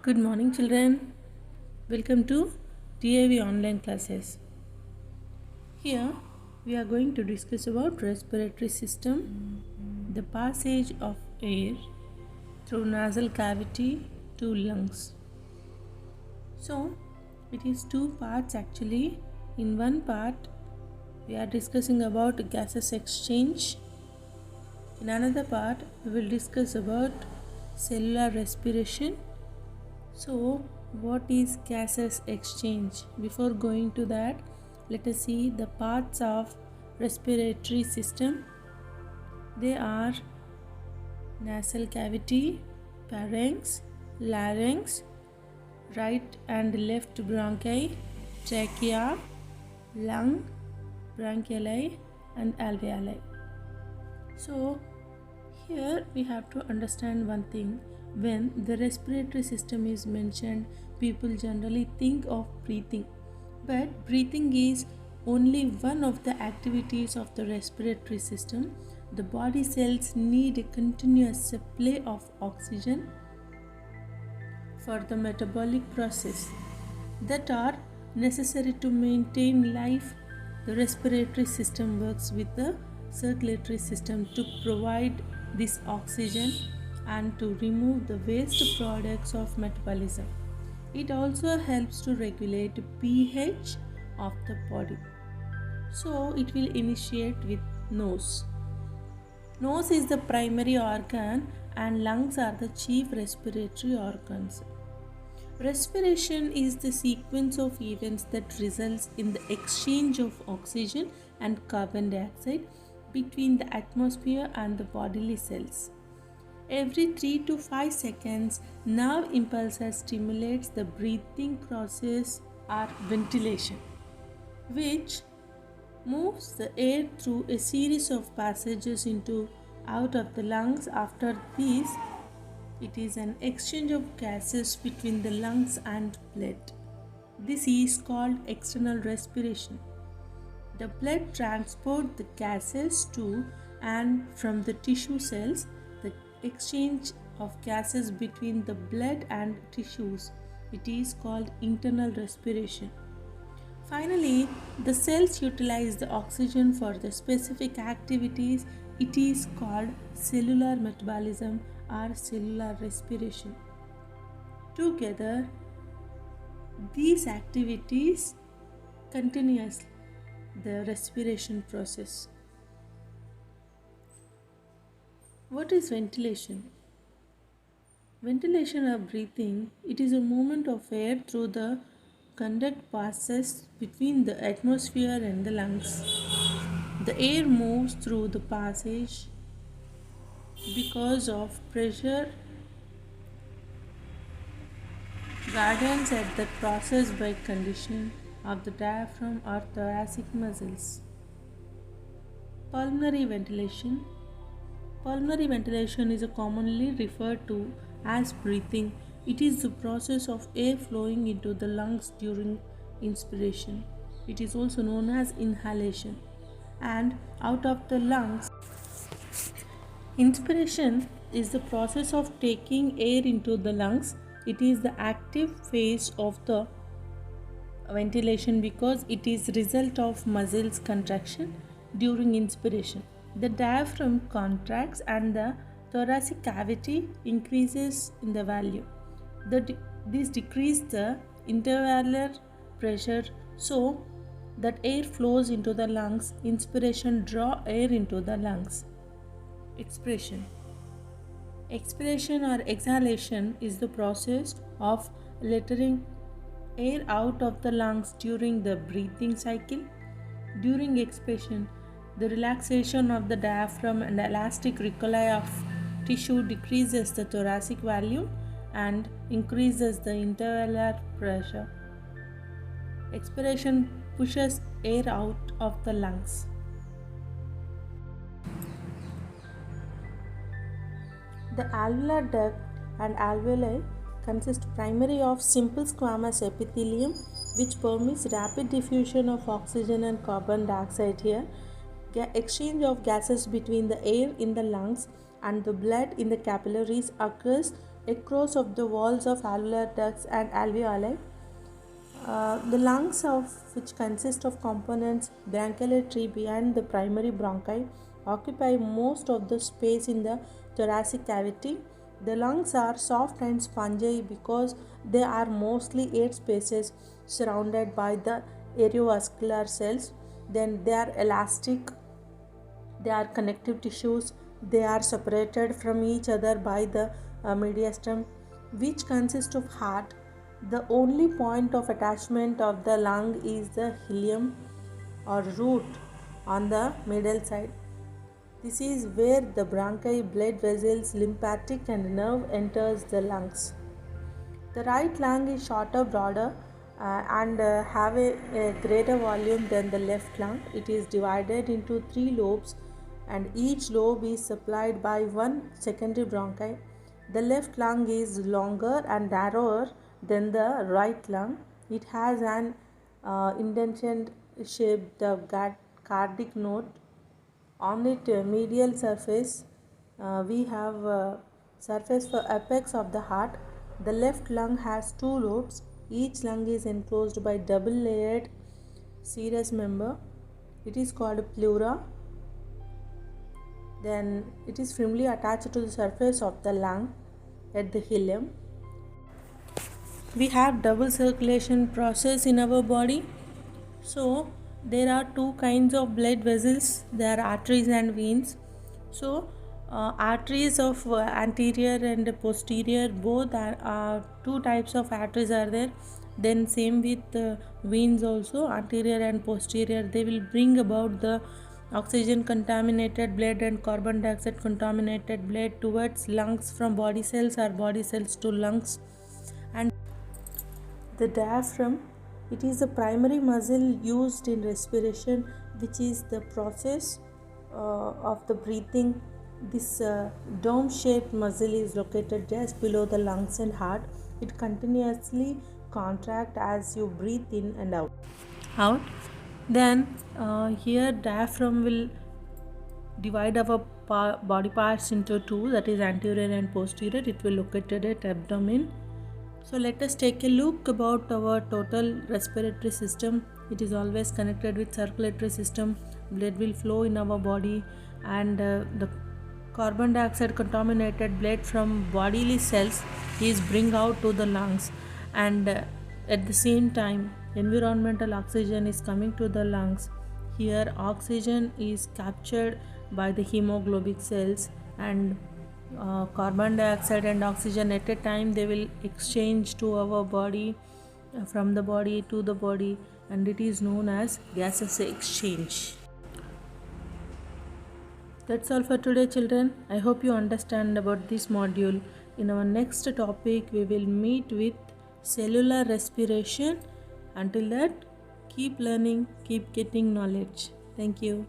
Good morning, children. Welcome to TAV online classes. Here we are going to discuss about respiratory system, the passage of air through nasal cavity to lungs. So it is two parts actually. In one part we are discussing about gases exchange. In another part we will discuss about cellular respiration. So, what is gases exchange? Before going to that, let us see the parts of respiratory system. They are nasal cavity, pharynx, larynx, right and left bronchi, trachea, lung, bronchioli and alveoli. So, here we have to understand one thing. When the respiratory system is mentioned, people generally think of breathing. But breathing is only one of the activities of the respiratory system. The body cells need a continuous supply of oxygen for the metabolic process that are necessary to maintain life. The respiratory system works with the circulatory system to provide this oxygen and to remove the waste products of metabolism. It also helps to regulate pH of the body. So it will initiate with nose. Nose is the primary organ and lungs are the chief respiratory organs. Respiration is the sequence of events that results in the exchange of oxygen and carbon dioxide between the atmosphere and the bodily cells. Every 3 to 5 seconds, nerve impulses stimulates the breathing process or ventilation, which moves the air through a series of passages into out of the lungs. After this, it is an exchange of gases between the lungs and blood. This is called external respiration. The blood transports the gases to and from the tissue cells. The exchange of gases between the blood and tissues, it is called internal respiration. Finally, the cells utilize the oxygen for the specific activities. It is called cellular metabolism or cellular respiration. Together, these activities continuously the respiration process. What is ventilation? Ventilation or breathing, it is a movement of air through the conduct passes between the atmosphere and the lungs. The air moves through the passage because of pressure gradients at the process by condition of the diaphragm or thoracic muscles. Pulmonary ventilation. Pulmonary ventilation is commonly referred to as breathing. It is the process of air flowing into the lungs during inspiration. It is also known as inhalation. And out of the lungs. Inspiration is the process of taking air into the lungs. It is the active phase of the ventilation because it is result of muscles contraction during inspiration. The diaphragm contracts and the thoracic cavity increases in the value. This decreases the intervallar pressure so that air flows into the lungs. Inspiration draw air into the lungs. Expiration. Expiration or exhalation is the process of letting air out of the lungs during the breathing cycle. During expiration, the relaxation of the diaphragm and elastic recolli of tissue decreases the thoracic volume and increases the intervallar pressure. Expiration pushes air out of the lungs. The alveolar duct and alveoli consist primarily of simple squamous epithelium which permits rapid diffusion of oxygen and carbon dioxide here. Exchange of gases between the air in the lungs and the blood in the capillaries occurs across of the walls of alveolar ducts and alveoli. The lungs, of which consist of components bronchial behind the primary bronchi, occupy most of the space in the thoracic cavity. The lungs are soft and spongy because they are mostly air spaces surrounded by the aerovascular cells. Then they are elastic, they are connective tissues, they are separated from each other by the mediastinum, which consists of heart. The only point of attachment of the lung is the hilum or root on the middle side. This is where the bronchi, blood vessels, lymphatic and nerve enters the lungs. The right lung is shorter, broader, and have a greater volume than the left lung. It is divided into 3 lobes, and each lobe is supplied by one secondary bronchi. The left lung is longer and narrower than the right lung. It has an indented shaped cardiac node. On its medial surface, we have surface for apex of the heart. The left lung has 2 lobes. Each lung is enclosed by double layered serous member. It is called pleura. Then it is firmly attached to the surface of the lung at the hilum. We have double circulation process in our body. So there are 2 kinds of blood vessels. There are arteries and veins. So arteries of anterior and posterior, both are 2 types of arteries are there. Then same with veins also, anterior and posterior. They will bring about the oxygen contaminated blood and carbon dioxide contaminated blood towards lungs from body cells or body cells to lungs. And the diaphragm, it is the primary muscle used in respiration, which is the process of the breathing. This dome-shaped muscle is located just below the lungs and heart. It continuously contracts as you breathe in and out. Then here diaphragm will divide our body parts into 2, that is anterior and posterior. It will located at abdomen. So let us take a look about our total respiratory system. It is always connected with circulatory system. Blood will flow in our body, and the carbon dioxide contaminated blood from bodily cells is bring out to the lungs, and at the same time environmental oxygen is coming to the lungs. Here oxygen is captured by the hemoglobin cells, and carbon dioxide and oxygen at a time they will exchange to our body, from the body to the body, and it is known as gaseous exchange. That's all for today, children. I hope you understand about this module. In our next topic we will meet with cellular respiration. Until that, keep learning, keep getting knowledge. Thank you.